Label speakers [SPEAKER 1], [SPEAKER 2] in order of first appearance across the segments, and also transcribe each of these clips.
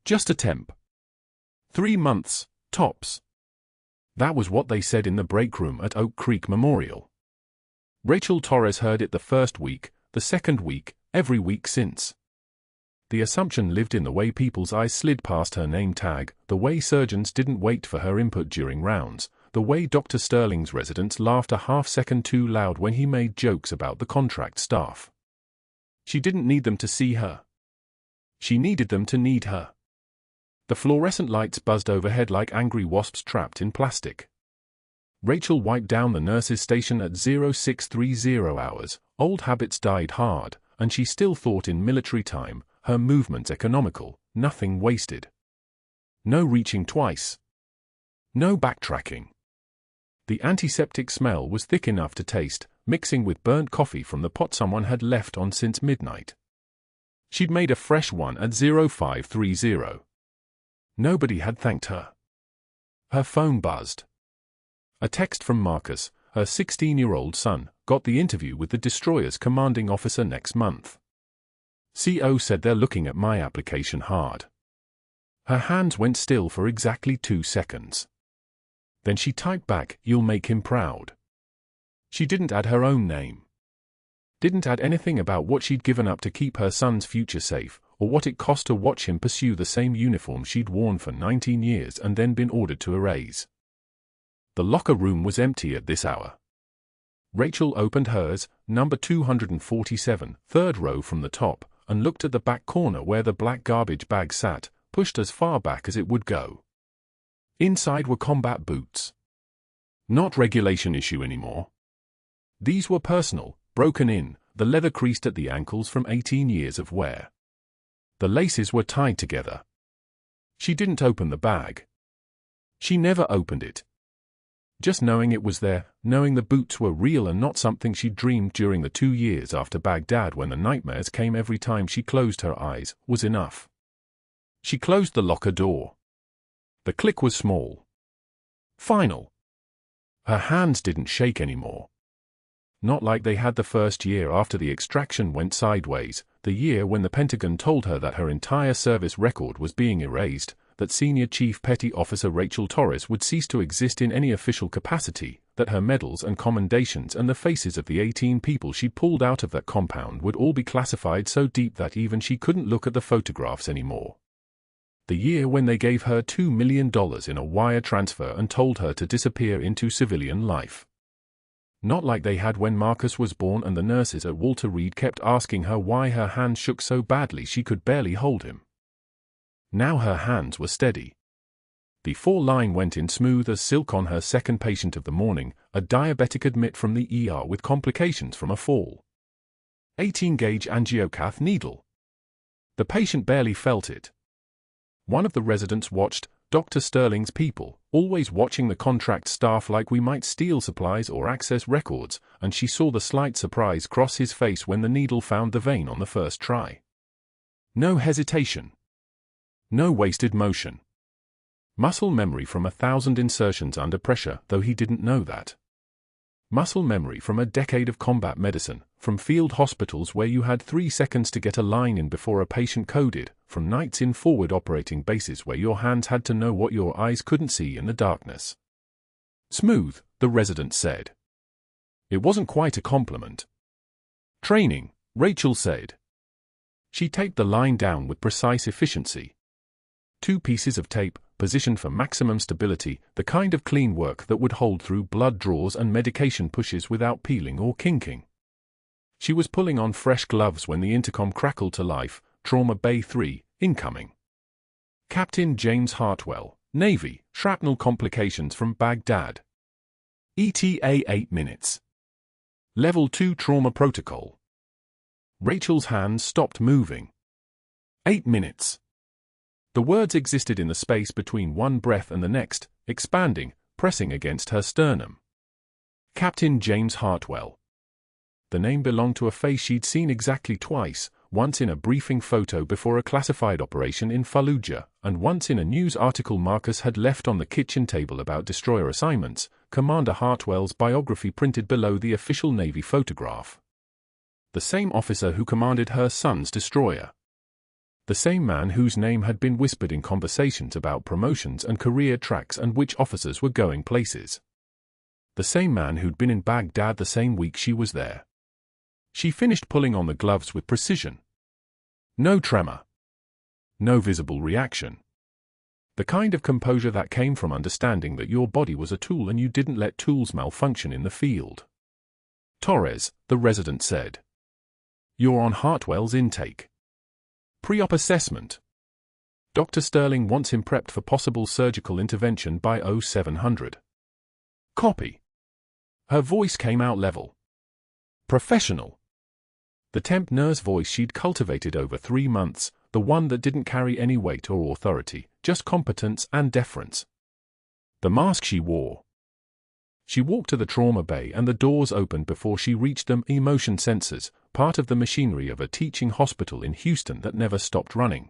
[SPEAKER 1] Just a temp. 3 months, tops. That was what they said in the break room at Oak Creek Memorial. Rachel Torres heard it the first week, the second week, every week since. The assumption lived in the way people's eyes slid past her name tag, the way surgeons didn't wait for her input during rounds, the way Dr. Sterling's residents laughed a half-second too loud when he made jokes about the contract staff. She didn't need them to see her. She needed them to need her. The fluorescent lights buzzed overhead like angry wasps trapped in plastic. Rachel wiped down the nurse's station at 0630 hours. Old habits died hard, and she still thought in military time, her movements economical, nothing wasted. No reaching twice. No backtracking. The antiseptic smell was thick enough to taste, mixing with burnt coffee from the pot someone had left on since midnight. She'd made a fresh one at 0530. Nobody had thanked her. Her phone buzzed. A text from Marcus, her 16-year-old son, got the interview with the destroyer's commanding officer next month. CO said they're looking at my application hard. Her hands went still for exactly 2 seconds. Then she typed back, "You'll make him proud." She didn't add her own name. Didn't add anything about what she'd given up to keep her son's future safe, or what it cost to watch him pursue the same uniform she'd worn for 19 years and then been ordered to erase. The locker room was empty at this hour. Rachel opened hers, number 247, third row from the top, and looked at the back corner where the black garbage bag sat, pushed as far back as it would go. Inside were combat boots. Not regulation issue anymore. These were personal, broken in, the leather creased at the ankles from 18 years of wear. The laces were tied together. She didn't open the bag. She never opened it. Just knowing it was there, knowing the boots were real and not something she'd dreamed during the 2 years after Baghdad when the nightmares came every time she closed her eyes, was enough. She closed the locker door. The click was small. Final. Her hands didn't shake anymore. Not like they had the first year after the extraction went sideways, the year when the Pentagon told her that her entire service record was being erased, that Senior Chief Petty Officer Rachel Torres would cease to exist in any official capacity, that her medals and commendations and the faces of the 18 people she pulled out of that compound would all be classified so deep that even she couldn't look at the photographs anymore. The year when they gave her $2 million in a wire transfer and told her to disappear into civilian life. Not like they had when Marcus was born and the nurses at Walter Reed kept asking her why her hands shook so badly she could barely hold him. Now her hands were steady. The 4-line went in smooth as silk on her second patient of the morning, a diabetic admit from the ER with complications from a fall. 18-gauge angiocath needle. The patient barely felt it. One of the residents watched, Dr. Sterling's people, always watching the contract staff like we might steal supplies or access records, and she saw the slight surprise cross his face when the needle found the vein on the first try. No hesitation. No wasted motion. Muscle memory from 1,000 insertions under pressure, though he didn't know that. Muscle memory from a decade of combat medicine, from field hospitals where you had 3 seconds to get a line in before a patient coded, from nights in forward operating bases where your hands had to know what your eyes couldn't see in the darkness. Smooth, the resident said. It wasn't quite a compliment. Training, Rachel said. She taped the line down with precise efficiency. 2 pieces of tape, positioned for maximum stability, the kind of clean work that would hold through blood draws and medication pushes without peeling or kinking. She was pulling on fresh gloves when the intercom crackled to life, Trauma Bay 3, incoming. Captain James Hartwell, Navy, shrapnel complications from Baghdad. ETA 8 minutes. Level 2 trauma protocol. Rachel's hands stopped moving. 8 minutes. The words existed in the space between one breath and the next, expanding, pressing against her sternum. Captain James Hartwell. The name belonged to a face she'd seen exactly twice, once in a briefing photo before a classified operation in Fallujah, and once in a news article Marcus had left on the kitchen table about destroyer assignments, Commander Hartwell's biography printed below the official Navy photograph. The same officer who commanded her son's destroyer. The same man whose name had been whispered in conversations about promotions and career tracks and which officers were going places. The same man who'd been in Baghdad the same week she was there. She finished pulling on the gloves with precision. No tremor. No visible reaction. The kind of composure that came from understanding that your body was a tool and you didn't let tools malfunction in the field. Torres, the resident said. You're on Hartwell's intake. Pre-op assessment. Dr. Sterling wants him prepped for possible surgical intervention by 0700. Copy. Her voice came out level. Professional. The temp nurse voice she'd cultivated over 3 months, the one that didn't carry any weight or authority, just competence and deference. The mask she wore. She walked to the trauma bay and the doors opened before she reached them. Emotion sensors, part of the machinery of a teaching hospital in Houston that never stopped running.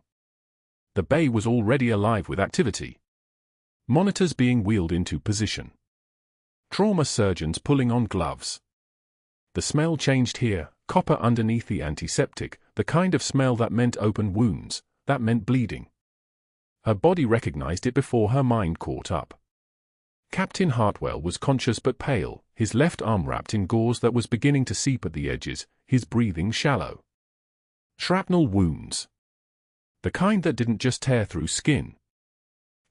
[SPEAKER 1] The bay was already alive with activity. Monitors being wheeled into position. Trauma surgeons pulling on gloves. The smell changed here, copper underneath the antiseptic, the kind of smell that meant open wounds, that meant bleeding. Her body recognized it before her mind caught up. Captain Hartwell was conscious but pale, his left arm wrapped in gauze that was beginning to seep at the edges, his breathing shallow. Shrapnel wounds. The kind that didn't just tear through skin.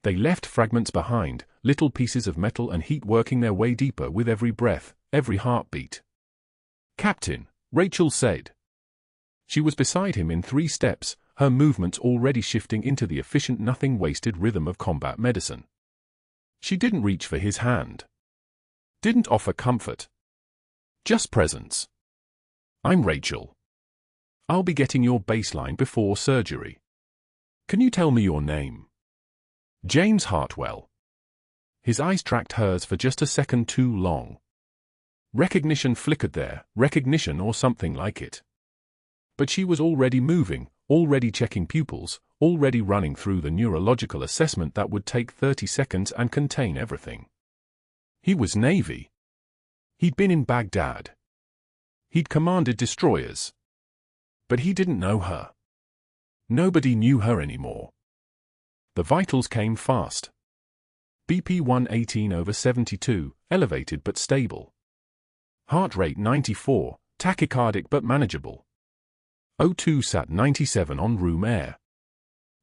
[SPEAKER 1] They left fragments behind, little pieces of metal and heat working their way deeper with every breath, every heartbeat. Captain, Rachel said. She was beside him in 3 steps, her movements already shifting into the efficient nothing-wasted rhythm of combat medicine. She didn't reach for his hand. Didn't offer comfort. Just presence. I'm Rachel. I'll be getting your baseline before surgery. Can you tell me your name? James Hartwell. His eyes tracked hers for just a second too long. Recognition flickered there, recognition or something like it. But she was already moving, already checking pupils, already running through the neurological assessment that would take 30 seconds and contain everything. He was Navy. He'd been in Baghdad. He'd commanded destroyers. But he didn't know her. Nobody knew her anymore. The vitals came fast. BP 118/72, elevated but stable. Heart rate 94, tachycardic but manageable. O2 sat 97 on room air.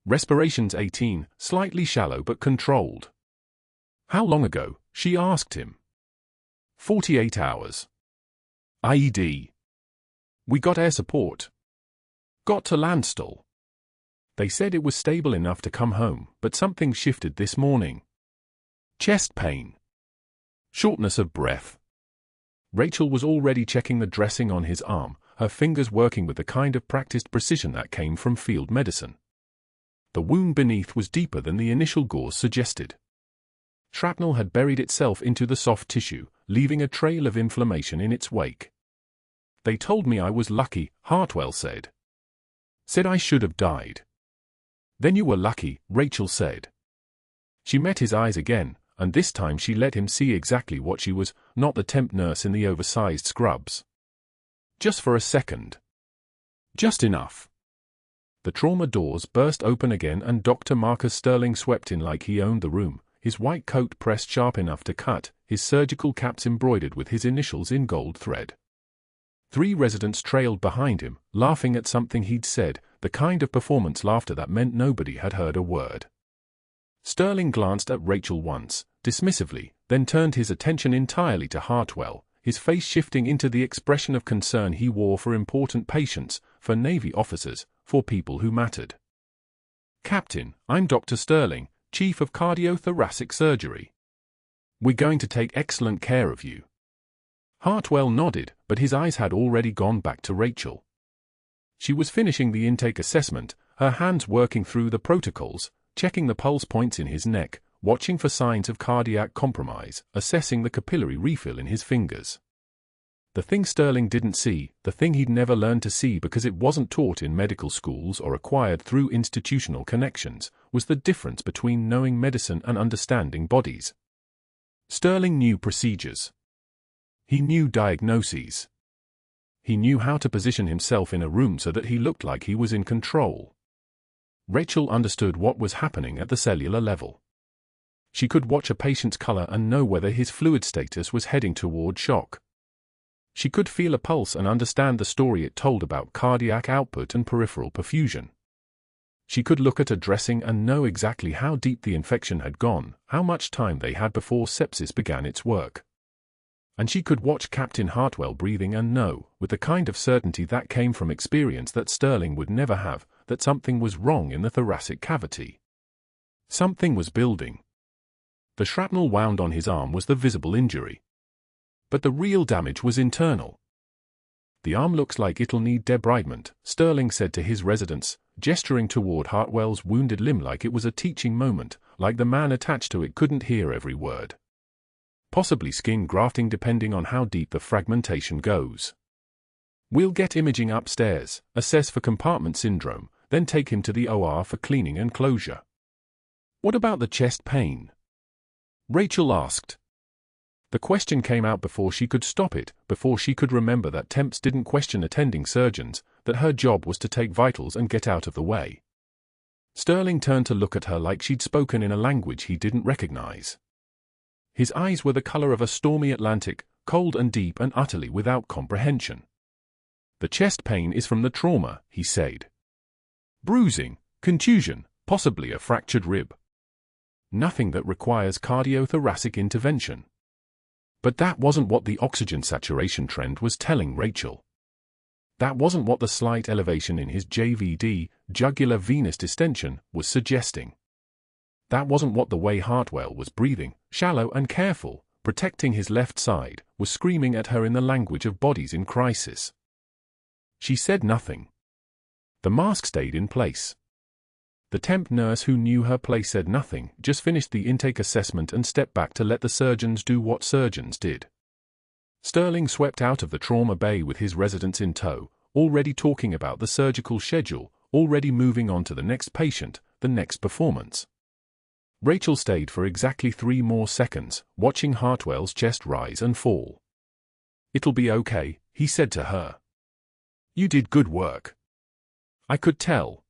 [SPEAKER 1] Respirations 18, slightly shallow but controlled. How long ago? She asked him. 48 hours. IED. We got air support. Got to Landstuhl. They said it was stable enough to come home, but something shifted this morning. Chest pain. Shortness of breath. Rachel was already checking the dressing on his arm, her fingers working with the kind of practiced precision that came from field medicine. The wound beneath was deeper than the initial gauze suggested. Shrapnel had buried itself into the soft tissue, leaving a trail of inflammation in its wake. They told me I was lucky, Hartwell said. Said I should have died. Then you were lucky, Rachel said. She met his eyes again, and this time she let him see exactly what she was, not the temp nurse in the oversized scrubs. Just for a second. Just enough. The trauma doors burst open again and Dr. Marcus Sterling swept in like he owned the room, his white coat pressed sharp enough to cut, his surgical caps embroidered with his initials in gold thread. 3 residents trailed behind him, laughing at something he'd said, the kind of performance laughter that meant nobody had heard a word. Sterling glanced at Rachel once, dismissively, then turned his attention entirely to Hartwell, his face shifting into the expression of concern he wore for important patients, for Navy officers, for people who mattered. Captain, I'm Dr. Sterling, Chief of Cardiothoracic Surgery. We're going to take excellent care of you. Hartwell nodded, but his eyes had already gone back to Rachel. She was finishing the intake assessment, her hands working through the protocols, checking the pulse points in his neck, watching for signs of cardiac compromise, assessing the capillary refill in his fingers. The thing Sterling didn't see, the thing he'd never learned to see because it wasn't taught in medical schools or acquired through institutional connections, was the difference between knowing medicine and understanding bodies. Sterling knew procedures. He knew diagnoses. He knew how to position himself in a room so that he looked like he was in control. Rachel understood what was happening at the cellular level. She could watch a patient's color and know whether his fluid status was heading toward shock. She could feel a pulse and understand the story it told about cardiac output and peripheral perfusion. She could look at a dressing and know exactly how deep the infection had gone, how much time they had before sepsis began its work. And she could watch Captain Hartwell breathing and know, with the kind of certainty that came from experience that Sterling would never have, that something was wrong in the thoracic cavity. Something was building. The shrapnel wound on his arm was the visible injury. But the real damage was internal. "The arm looks like it'll need debridement," Sterling said to his residents, gesturing toward Hartwell's wounded limb like it was a teaching moment, like the man attached to it couldn't hear every word. "Possibly skin grafting depending on how deep the fragmentation goes. We'll get imaging upstairs, assess for compartment syndrome, then take him to the OR for cleaning and closure." "What about the chest pain?" Rachel asked. The question came out before she could stop it, before she could remember that temps didn't question attending surgeons, that her job was to take vitals and get out of the way. Sterling turned to look at her like she'd spoken in a language he didn't recognize. His eyes were the color of a stormy Atlantic, cold and deep and utterly without comprehension. "The chest pain is from the trauma," he said. "Bruising, contusion, possibly a fractured rib. Nothing that requires cardiothoracic intervention." But that wasn't what the oxygen saturation trend was telling Rachel. That wasn't what the slight elevation in his JVD, jugular venous distension, was suggesting. That wasn't what the way Hartwell was breathing, shallow and careful, protecting his left side, was screaming at her in the language of bodies in crisis. She said nothing. The mask stayed in place. The temp nurse who knew her place said nothing, just finished the intake assessment and stepped back to let the surgeons do what surgeons did. Sterling swept out of the trauma bay with his residents in tow, already talking about the surgical schedule, already moving on to the next patient, the next performance. Rachel stayed for exactly 3 more seconds, watching Hartwell's chest rise and fall. "It'll be okay," he said to her. "You did good work. I could tell."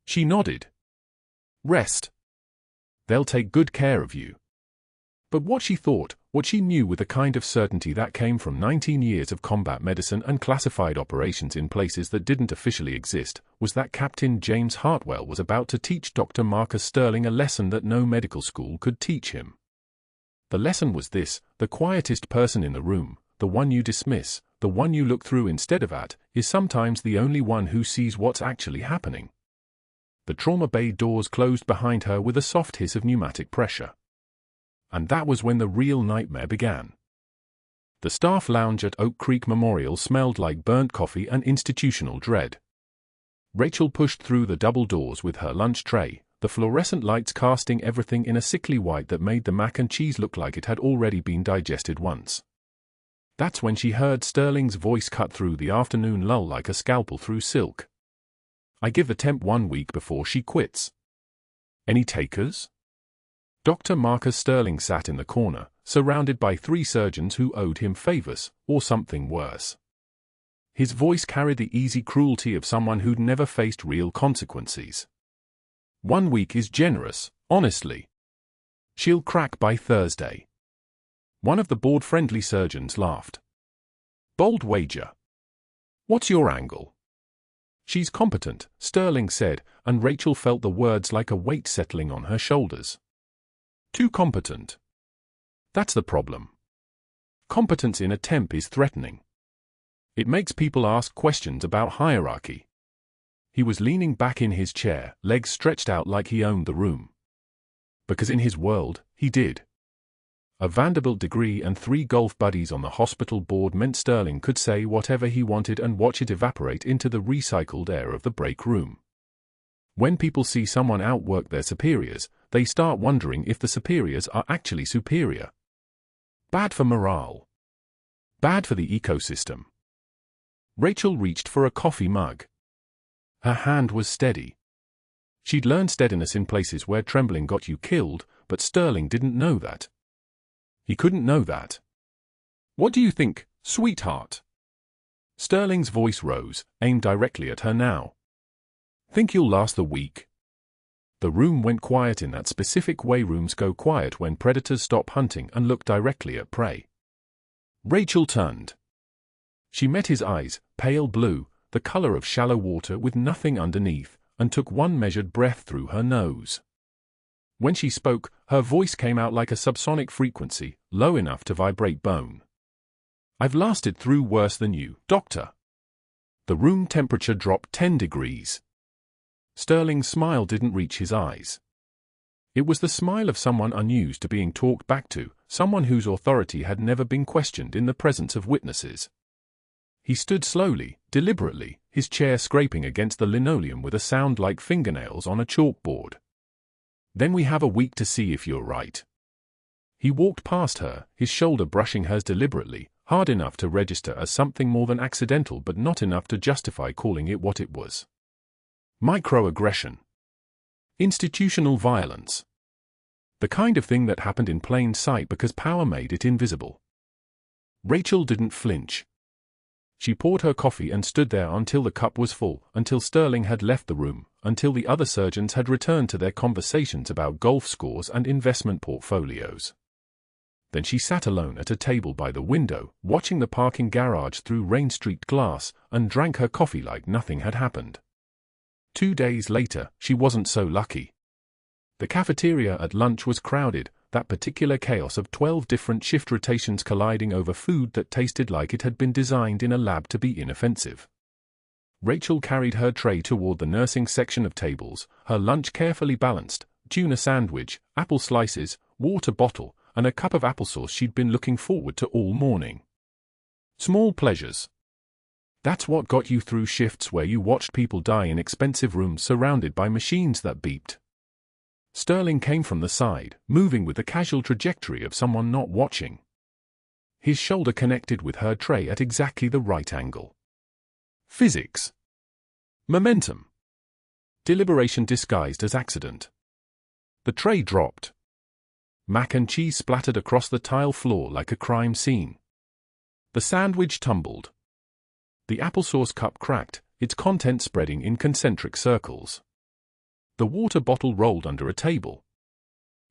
[SPEAKER 1] She nodded. "Rest. They'll take good care of you." But what she thought, what she knew with a kind of certainty that came from 19 years of combat medicine and classified operations in places that didn't officially exist, was that Captain James Hartwell was about to teach Dr. Marcus Sterling a lesson that no medical school could teach him. The lesson was this: the quietest person in the room, the one you dismiss, the one you look through instead of at, is sometimes the only one who sees what's actually happening. The trauma bay doors closed behind her with a soft hiss of pneumatic pressure. And that was when the real nightmare began. The staff lounge at Oak Creek Memorial smelled like burnt coffee and institutional dread. Rachel pushed through the double doors with her lunch tray, the fluorescent lights casting everything in a sickly white that made the mac and cheese look like it had already been digested once. That's when she heard Sterling's voice cut through the afternoon lull like a scalpel through silk. "I give the temp 1 week before she quits. Any takers?" Dr. Marcus Sterling sat in the corner, surrounded by 3 surgeons who owed him favors, or something worse. His voice carried the easy cruelty of someone who'd never faced real consequences. 1 week is generous, honestly. She'll crack by Thursday." One of the board-friendly surgeons laughed. "Bold wager. What's your angle?" "She's competent," Sterling said, and Rachel felt the words like a weight settling on her shoulders. "Too competent. That's the problem. Competence in a temp is threatening. It makes people ask questions about hierarchy." He was leaning back in his chair, legs stretched out like he owned the room. Because in his world, he did. A Vanderbilt degree and 3 golf buddies on the hospital board meant Sterling could say whatever he wanted and watch it evaporate into the recycled air of the break room. When people see someone outwork their superiors, they start wondering if the superiors are actually superior. Bad for morale. Bad for the ecosystem. Rachel reached for a coffee mug. Her hand was steady. She'd learned steadiness in places where trembling got you killed, but Sterling didn't know that. He couldn't know that. "What do you think, sweetheart?" Sterling's voice rose, aimed directly at her now. Think you'll last the week? The room went quiet in that specific way rooms go quiet when predators stop hunting and look directly at prey. Rachel turned. She met his eyes, pale blue, the color of shallow water with nothing underneath, and took one measured breath through her nose. When she spoke, her voice came out like a subsonic frequency, low enough to vibrate bone. I've lasted through worse than you, Doctor. The room temperature dropped 10 degrees. Sterling's smile didn't reach his eyes. It was the smile of someone unused to being talked back to, someone whose authority had never been questioned in the presence of witnesses. He stood slowly, deliberately, his chair scraping against the linoleum with a sound like fingernails on a chalkboard. Then we have a week to see if you're right. He walked past her, his shoulder brushing hers deliberately, hard enough to register as something more than accidental but not enough to justify calling it what it was. Microaggression. Institutional violence. The kind of thing that happened in plain sight because power made it invisible. Rachel didn't flinch. She poured her coffee and stood there until the cup was full, until Sterling had left the room, until the other surgeons had returned to their conversations about golf scores and investment portfolios. Then she sat alone at a table by the window, watching the parking garage through rain-streaked glass, and drank her coffee like nothing had happened. 2 days later, she wasn't so lucky. The cafeteria at lunch was crowded, that particular chaos of 12 different shift rotations colliding over food that tasted like it had been designed in a lab to be inoffensive. Rachel carried her tray toward the nursing section of tables, her lunch carefully balanced, tuna sandwich, apple slices, water bottle, and a cup of applesauce she'd been looking forward to all morning. Small pleasures. That's what got you through shifts where you watched people die in expensive rooms surrounded by machines that beeped. Sterling came from the side, moving with the casual trajectory of someone not watching. His shoulder connected with her tray at exactly the right angle. Physics. Momentum. Deliberation disguised as accident. The tray dropped. Mac and cheese splattered across the tile floor like a crime scene. The sandwich tumbled. The applesauce cup cracked, its contents spreading in concentric circles. The water bottle rolled under a table.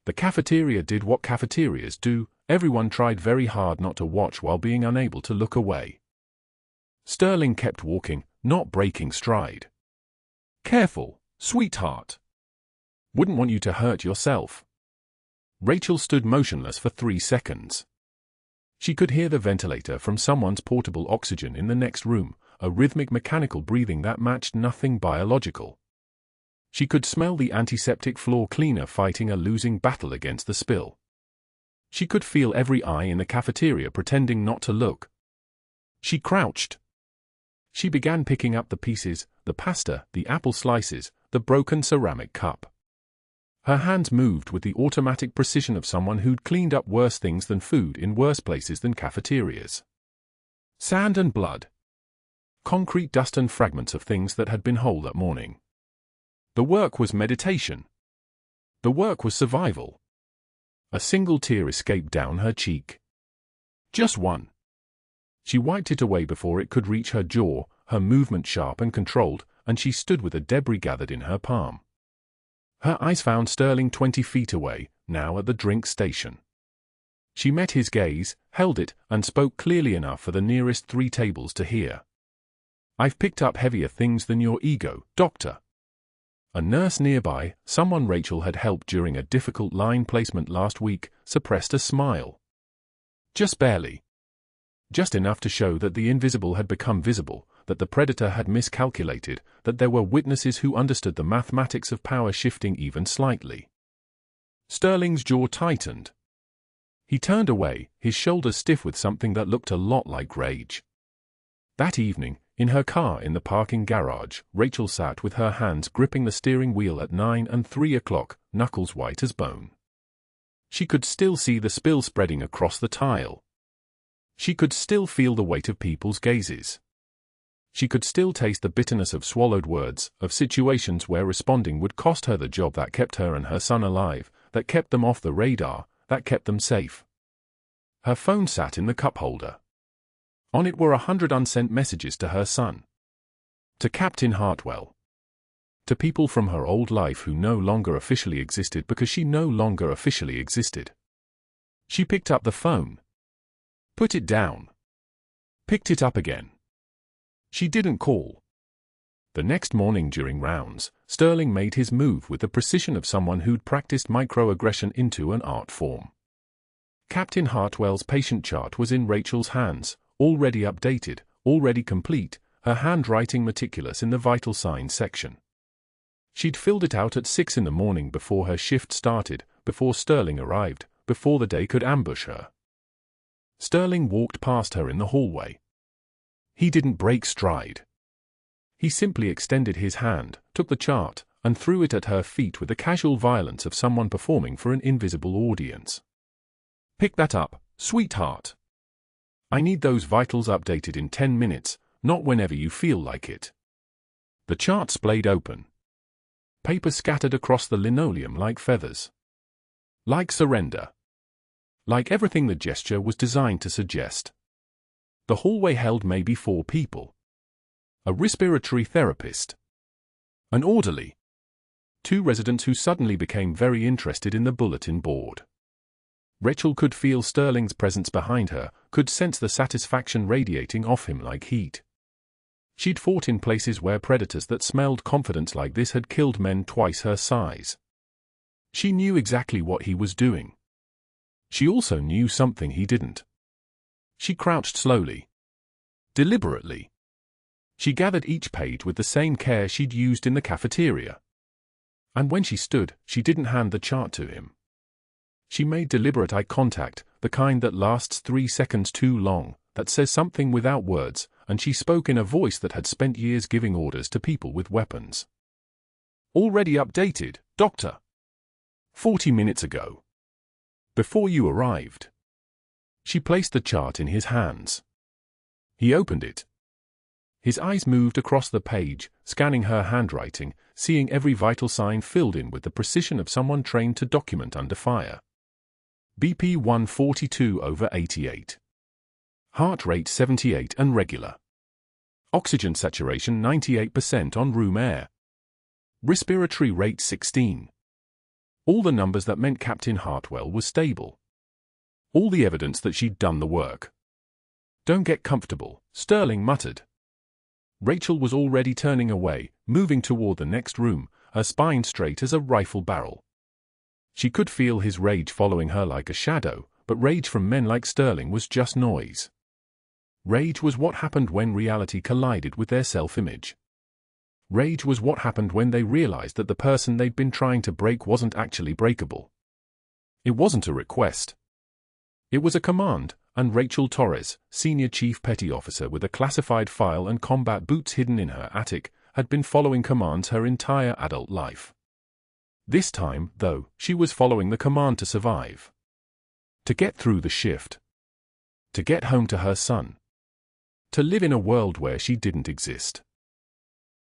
[SPEAKER 1] The cafeteria did what cafeterias do, everyone tried very hard not to watch while being unable to look away. Sterling kept walking, not breaking stride. Careful, sweetheart. Wouldn't want you to hurt yourself. Rachel stood motionless for 3 seconds. She could hear the ventilator from someone's portable oxygen in the next room, a rhythmic mechanical breathing that matched nothing biological. She could smell the antiseptic floor cleaner fighting a losing battle against the spill. She could feel every eye in the cafeteria pretending not to look. She crouched. She began picking up the pieces, the pasta, the apple slices, the broken ceramic cup. Her hands moved with the automatic precision of someone who'd cleaned up worse things than food in worse places than cafeterias. Sand and blood. Concrete dust and fragments of things that had been whole that morning. The work was meditation. The work was survival. A single tear escaped down her cheek. Just one. She wiped it away before it could reach her jaw, her movement sharp and controlled, and she stood with the debris gathered in her palm. Her eyes found Sterling 20 feet away, now at the drink station. She met his gaze, held it, and spoke clearly enough for the nearest 3 tables to hear. I've picked up heavier things than your ego, Doctor. A nurse nearby, someone Rachel had helped during a difficult line placement last week, suppressed a smile. Just barely. Just enough to show that the invisible had become visible, that the predator had miscalculated, that there were witnesses who understood the mathematics of power shifting even slightly. Sterling's jaw tightened. He turned away, his shoulders stiff with something that looked a lot like rage. That evening, in her car in the parking garage, Rachel sat with her hands gripping the steering wheel at 9 and 3 o'clock, knuckles white as bone. She could still see the spill spreading across the tile. She could still feel the weight of people's gazes. She could still taste the bitterness of swallowed words, of situations where responding would cost her the job that kept her and her son alive, that kept them off the radar, that kept them safe. Her phone sat in the cup holder. On it were 100 unsent messages to her son. To Captain Hartwell. to people from her old life who no longer officially existed because she no longer officially existed. She picked up the phone. Put it down. Picked it up again. She didn't call. The next morning during rounds, Sterling made his move with the precision of someone who'd practiced microaggression into an art form. Captain Hartwell's patient chart was in Rachel's hands, already updated, already complete, her handwriting meticulous in the vital signs section. She'd filled it out at 6 in the morning before her shift started, before Sterling arrived, before the day could ambush her. Sterling walked past her in the hallway. He didn't break stride. He simply extended his hand, took the chart, and threw it at her feet with the casual violence of someone performing for an invisible audience. Pick that up, sweetheart. I need those vitals updated in 10 minutes, not whenever you feel like it. The chart splayed open. Paper scattered across the linoleum like feathers. Like surrender. Like everything the gesture was designed to suggest. The hallway held maybe 4 people. A respiratory therapist. An orderly. 2 residents who suddenly became very interested in the bulletin board. Rachel could feel Sterling's presence behind her, could sense the satisfaction radiating off him like heat. She'd fought in places where predators that smelled confidence like this had killed men twice her size. She knew exactly what he was doing. She also knew something he didn't. She crouched slowly. Deliberately. She gathered each page with the same care she'd used in the cafeteria. And when she stood, she didn't hand the chart to him. She made deliberate eye contact, the kind that lasts 3 seconds too long, that says something without words, and she spoke in a voice that had spent years giving orders to people with weapons. Already updated, Doctor. 40 minutes ago. Before you arrived. She placed the chart in his hands. He opened it. His eyes moved across the page, scanning her handwriting, seeing every vital sign filled in with the precision of someone trained to document under fire. BP 142/88. Heart rate 78 and regular. Oxygen saturation 98% on room air. Respiratory rate 16. All the numbers that meant Captain Hartwell was stable. All the evidence that she'd done the work. Don't get comfortable, Sterling muttered. Rachel was already turning away, moving toward the next room, her spine straight as a rifle barrel. She could feel his rage following her like a shadow, but rage from men like Sterling was just noise. Rage was what happened when reality collided with their self-image. Rage was what happened when they realized that the person they'd been trying to break wasn't actually breakable. It wasn't a request. It was a command, and Rachel Torres, senior chief petty officer with a classified file and combat boots hidden in her attic, had been following commands her entire adult life. This time, though, she was following the command to survive. To get through the shift. To get home to her son. To live in a world where she didn't exist.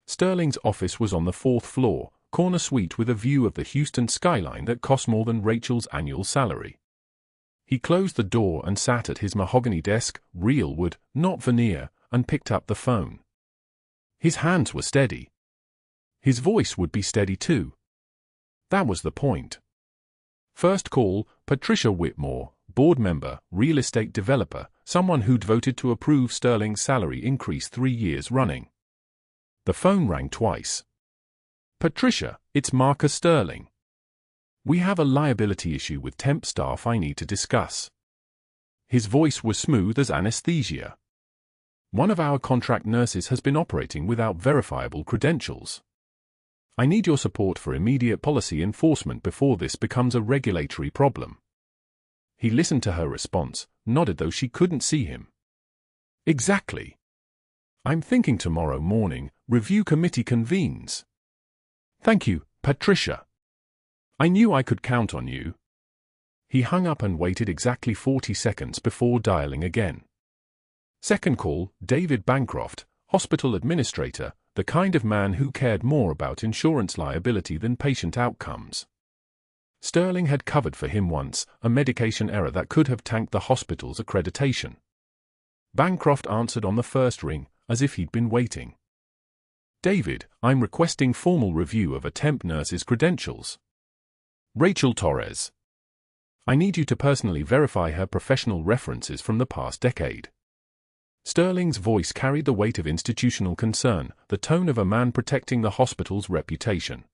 [SPEAKER 1] Sterling's office was on the 4th floor, corner suite with a view of the Houston skyline that cost more than Rachel's annual salary. He closed the door and sat at his mahogany desk, real wood, not veneer, and picked up the phone. His hands were steady. His voice would be steady too. That was the point. First call, Patricia Whitmore, board member, real estate developer, someone who'd voted to approve Sterling's salary increase 3 years running. The phone rang twice. Patricia, it's Marcus Sterling. We have a liability issue with temp staff I need to discuss. His voice was smooth as anesthesia. One of our contract nurses has been operating without verifiable credentials. I need your support for immediate policy enforcement before this becomes a regulatory problem. He listened to her response, nodded though she couldn't see him. Exactly. I'm thinking tomorrow morning, review committee convenes. Thank you, Patricia. I knew I could count on you. He hung up and waited exactly 40 seconds before dialing again. Second call, David Bancroft, hospital administrator, the kind of man who cared more about insurance liability than patient outcomes. Sterling had covered for him once, a medication error that could have tanked the hospital's accreditation. Bancroft answered on the first ring, as if he'd been waiting. David, I'm requesting formal review of a temp nurse's credentials. Rachel Torres. I need you to personally verify her professional references from the past decade. Sterling's voice carried the weight of institutional concern, the tone of a man protecting the hospital's reputation.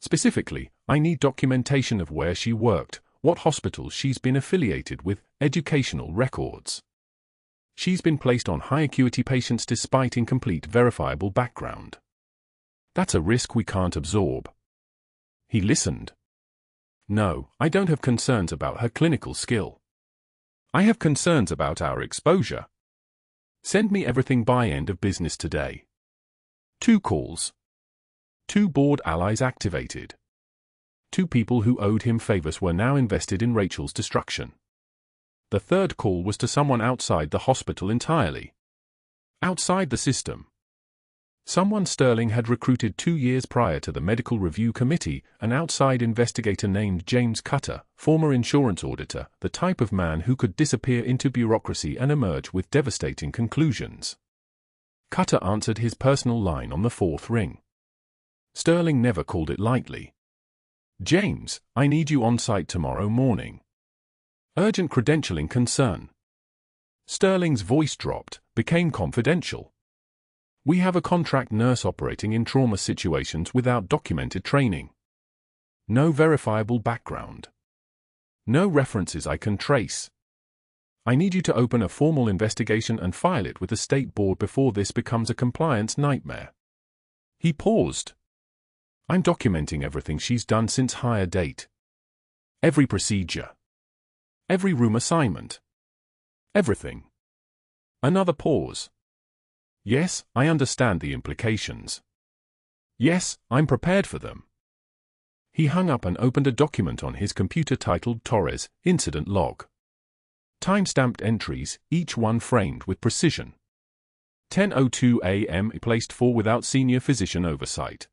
[SPEAKER 1] Specifically, I need documentation of where she worked, what hospitals she's been affiliated with, educational records. She's been placed on high-acuity patients despite incomplete verifiable background. That's a risk we can't absorb. He listened. No, I don't have concerns about her clinical skill. I have concerns about our exposure. Send me everything by end of business today. 2 calls. 2 board allies activated. 2 people who owed him favors were now invested in Rachel's destruction. The 3rd call was to someone outside the hospital entirely. Outside the system. Someone Sterling had recruited 2 years prior to the Medical Review Committee, an outside investigator named James Cutter, former insurance auditor, the type of man who could disappear into bureaucracy and emerge with devastating conclusions. Cutter answered his personal line on the 4th ring. Sterling never called it lightly. James, I need you on site tomorrow morning. Urgent credentialing concern. Sterling's voice dropped, became confidential. We have a contract nurse operating in trauma situations without documented training. No verifiable background. No references I can trace. I need you to open a formal investigation and file it with the state board before this becomes a compliance nightmare. He paused. I'm documenting everything she's done since hire date. Every procedure. Every room assignment. Everything. Another pause. Yes, I understand the implications. Yes, I'm prepared for them. He hung up and opened a document on his computer titled Torres, Incident Log. Time-stamped entries, each one framed with precision. 10:02 a.m. placed 4 without senior physician oversight.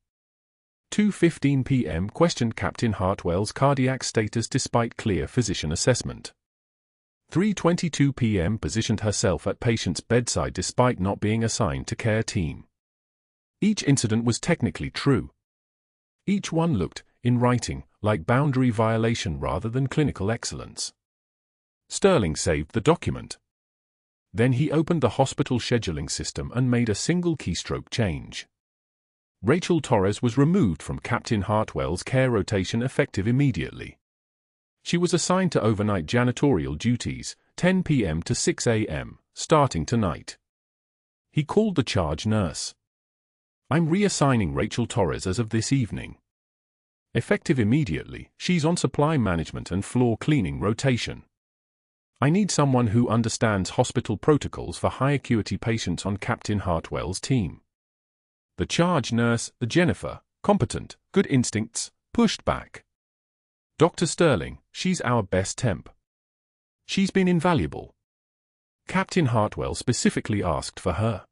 [SPEAKER 1] 2:15 p.m. questioned Captain Hartwell's cardiac status despite clear physician assessment. 3:22 p.m. positioned herself at patient's bedside despite not being assigned to care team. Each incident was technically true. Each one looked, in writing, like boundary violation rather than clinical excellence. Sterling saved the document. Then he opened the hospital scheduling system and made a single keystroke change. Rachel Torres was removed from Captain Hartwell's care rotation effective immediately. She was assigned to overnight janitorial duties, 10 p.m. to 6 a.m., starting tonight. He called the charge nurse. I'm reassigning Rachel Torres as of this evening. Effective immediately, she's on supply management and floor cleaning rotation. I need someone who understands hospital protocols for high-acuity patients on Captain Hartwell's team. The charge nurse, Jennifer, competent, good instincts, pushed back. Dr. Sterling, she's our best temp. She's been invaluable. Captain Hartwell specifically asked for her.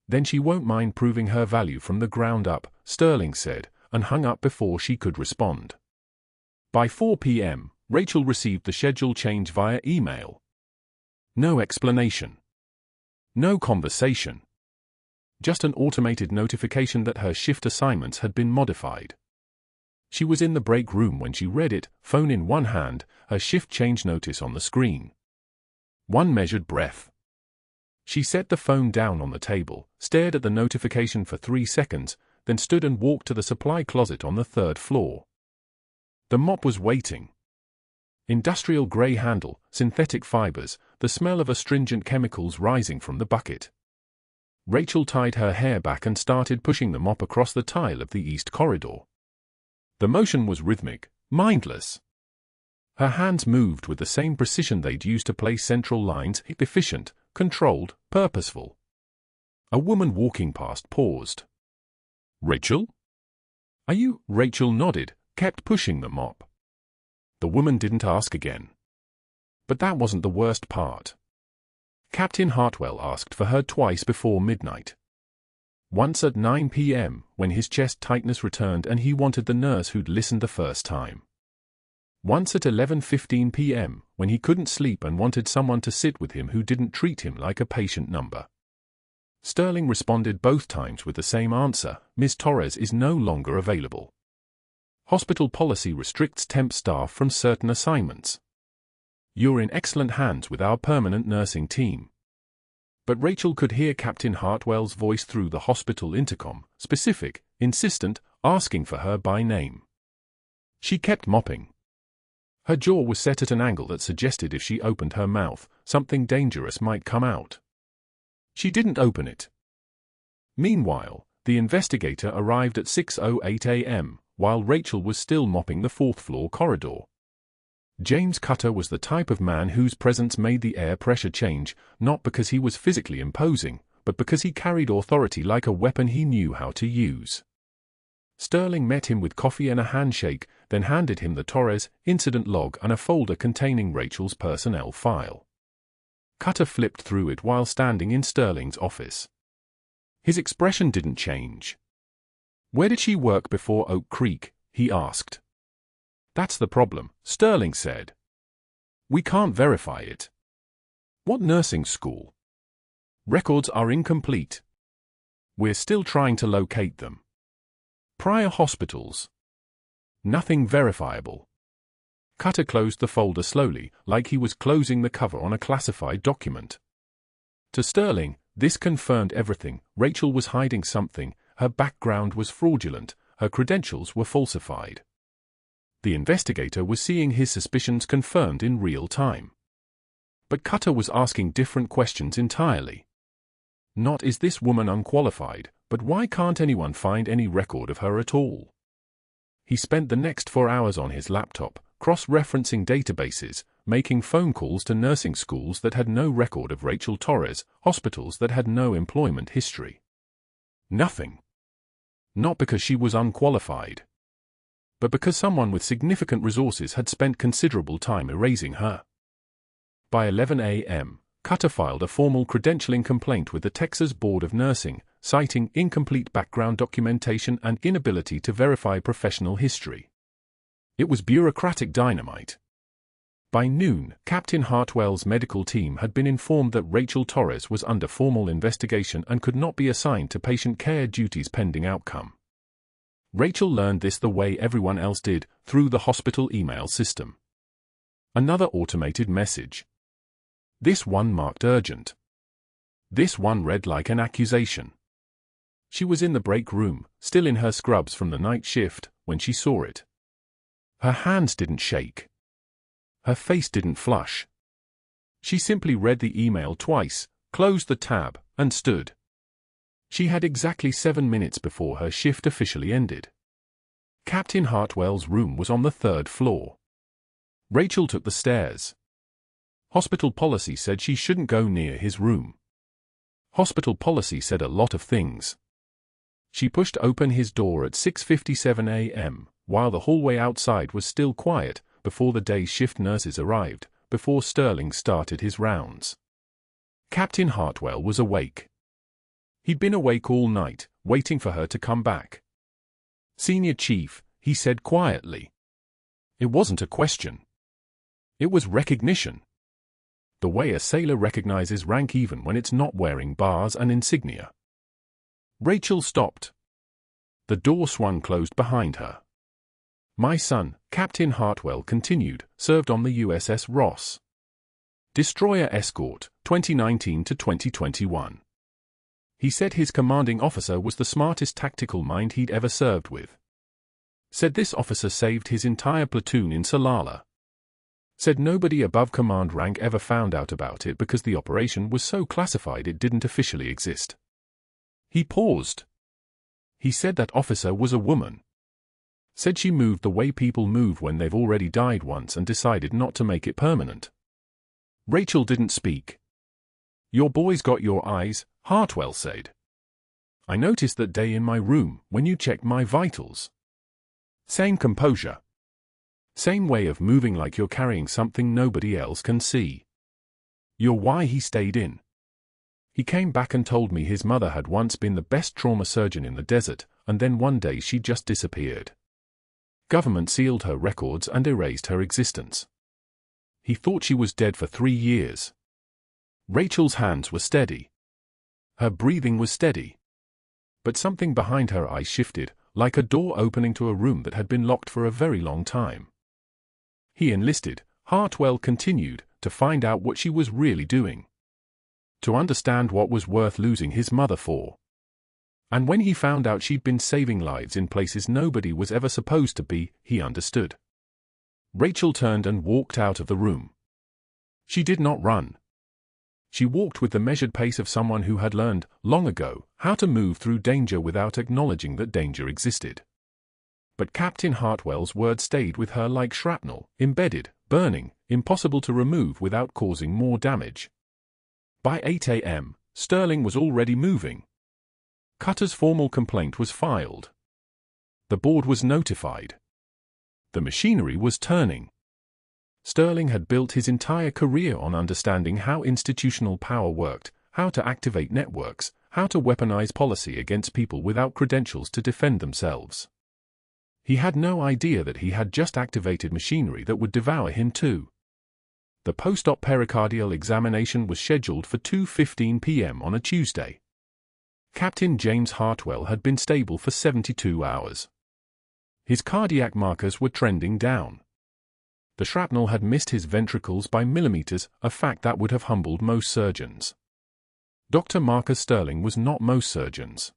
[SPEAKER 1] Then she won't mind proving her value from the ground up, Sterling said, and hung up before she could respond. By 4 p.m., Rachel received the schedule change via email. No explanation. No conversation. Just an automated notification that her shift assignments had been modified. She was in the break room when she read it, phone in one hand, her shift change notice on the screen. One measured breath. She set the phone down on the table, stared at the notification for 3 seconds, then stood and walked to the supply closet on the 3rd floor. The mop was waiting. Industrial grey handle, synthetic fibers, the smell of astringent chemicals rising from the bucket. Rachel tied her hair back and started pushing the mop across the tile of the east corridor. The motion was rhythmic, mindless. Her hands moved with the same precision they'd used to place central lines, efficient, controlled, purposeful. A woman walking past paused. Rachel? Are you? Rachel nodded, kept pushing the mop. The woman didn't ask again. But that wasn't the worst part. Captain Hartwell asked for her twice before midnight. Once at 9 p.m., when his chest tightness returned and he wanted the nurse who'd listened the first time. Once at 11:15 p.m., when he couldn't sleep and wanted someone to sit with him who didn't treat him like a patient number. Sterling responded both times with the same answer: Ms. Torres is no longer available. Hospital policy restricts temp staff from certain assignments. You're in excellent hands with our permanent nursing team. But Rachel could hear Captain Hartwell's voice through the hospital intercom, specific, insistent, asking for her by name. She kept mopping. Her jaw was set at an angle that suggested if she opened her mouth, something dangerous might come out. She didn't open it. Meanwhile, the investigator arrived at 6:08 a.m., while Rachel was still mopping the fourth-floor corridor. James Cutter was the type of man whose presence made the air pressure change, not because he was physically imposing, but because he carried authority like a weapon he knew how to use. Sterling met him with coffee and a handshake, then handed him the Torres incident log and a folder containing Rachel's personnel file. Cutter flipped through it while standing in Sterling's office. His expression didn't change. "Where did she work before Oak Creek?" he asked. "That's the problem," Sterling said. "We can't verify it." "What nursing school?" "Records are incomplete. We're still trying to locate them." "Prior hospitals?" "Nothing verifiable." Cutter closed the folder slowly, like he was closing the cover on a classified document. To Sterling, this confirmed everything. Rachel was hiding something, her background was fraudulent, her credentials were falsified. The investigator was seeing his suspicions confirmed in real time. But Cutter was asking different questions entirely. Not is this woman unqualified, but why can't anyone find any record of her at all? He spent the next 4 hours on his laptop, cross-referencing databases, making phone calls to nursing schools that had no record of Rachel Torres, hospitals that had no employment history. Nothing. Not because she was unqualified, but because someone with significant resources had spent considerable time erasing her. By 11 a.m., Cutter filed a formal credentialing complaint with the Texas Board of Nursing, citing incomplete background documentation and inability to verify professional history. It was bureaucratic dynamite. By noon, Captain Hartwell's medical team had been informed that Rachel Torres was under formal investigation and could not be assigned to patient care duties pending outcome. Rachel learned this the way everyone else did, through the hospital email system. Another automated message. This one marked urgent. This one read like an accusation. She was in the break room, still in her scrubs from the night shift, when she saw it. Her hands didn't shake. Her face didn't flush. She simply read the email twice, closed the tab, and stood. She had exactly 7 minutes before her shift officially ended. Captain Hartwell's room was on the 3rd floor. Rachel took the stairs. Hospital policy said she shouldn't go near his room. Hospital policy said a lot of things. She pushed open his door at 6:57 a.m., while the hallway outside was still quiet, before the day shift nurses arrived, before Sterling started his rounds. Captain Hartwell was awake. He'd been awake all night, waiting for her to come back. "Senior Chief," he said quietly. It wasn't a question. It was recognition. The way a sailor recognizes rank even when it's not wearing bars and insignia. Rachel stopped. The door swung closed behind her. "My son," Captain Hartwell continued, served on the USS Ross. Destroyer escort, 2019 to 2021. He said his commanding officer was the smartest tactical mind he'd ever served with. Said this officer saved his entire platoon in Salalah. Said nobody above command rank ever found out about it because the operation was so classified it didn't officially exist. He paused. He said that officer was a woman. Said she moved the way people move when they've already died once and decided not to make it permanent. Rachel didn't speak. "Your boy's got your eyes," Hartwell said. "I noticed that day in my room when you checked my vitals. Same composure. Same way of moving like you're carrying something nobody else can see. You're why he stayed in. He came back and told me his mother had once been the best trauma surgeon in the desert, and then one day she just disappeared. Government sealed her records and erased her existence. He thought she was dead for 3 years." Rachel's hands were steady. Her breathing was steady. But something behind her eyes shifted, like a door opening to a room that had been locked for a very long time. He enlisted, Hartwell continued, to find out what she was really doing. To understand what was worth losing his mother for. And when he found out she'd been saving lives in places nobody was ever supposed to be, he understood. Rachel turned and walked out of the room. She did not run. She walked with the measured pace of someone who had learned, long ago, how to move through danger without acknowledging that danger existed. But Captain Hartwell's words stayed with her like shrapnel, embedded, burning, impossible to remove without causing more damage. By 8 a.m., Sterling was already moving. Cutter's formal complaint was filed. The board was notified. The machinery was turning. Sterling had built his entire career on understanding how institutional power worked, how to activate networks, how to weaponize policy against people without credentials to defend themselves. He had no idea that he had just activated machinery that would devour him too. The post-op pericardial examination was scheduled for 2:15 p.m. on a Tuesday. Captain James Hartwell had been stable for 72 hours. His cardiac markers were trending down. The shrapnel had missed his ventricles by millimeters, a fact that would have humbled most surgeons. Dr. Marcus Sterling was not most surgeons.